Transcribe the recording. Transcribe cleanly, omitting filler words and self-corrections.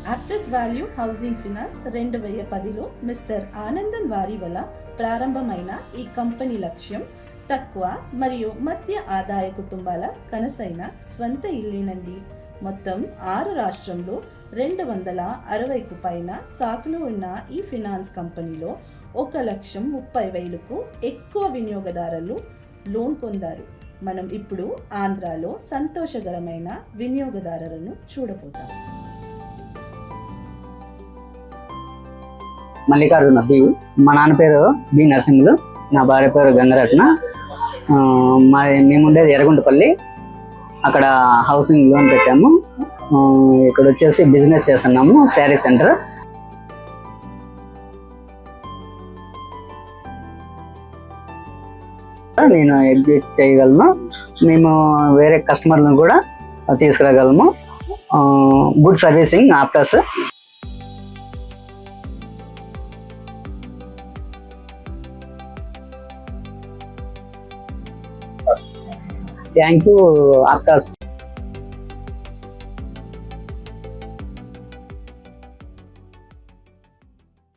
Actors value housing finance 2010లో Mr Anandan వారి వల్ల ప్రారంభమైన ఈ కంపెనీ లక్ష్యం తక్కువ మరియు మధ్య ఆదాయ కుటుంబాల కనసైన స్వంత ఇల్లేనండి. మొత్తం 6 రాష్ట్రంలో 260కు పైన శాఖలు ఉన్న ఈ ఫినాన్స్ కంపెనీలో 1,30,000కు ఎక్కువ వినియోగదారులు లోన్ పొందారు. మనం ఇప్పుడు ఆంధ్రాలో సంతోషకరమైన వినియోగదారులను చూడబోతాం. మల్లికార్జున బి. మా నాన్న పేరు బి నరసింహులు, నా భార్య పేరు గంగరత్న. మేము ఉండేది ఎర్రగుంటపల్లి. అక్కడ హౌసింగ్ లోన్ పెట్టాము. ఇక్కడ వచ్చేసి బిజినెస్ చేస్తున్నాము, శారీ సెంటర్. నేను ఎగ్జిట్ చేయగలను, మేము వేరే కస్టమర్లను కూడా తీసుకురాగలము. Good servicing afters. Thank you ఆఫ్టర్స్.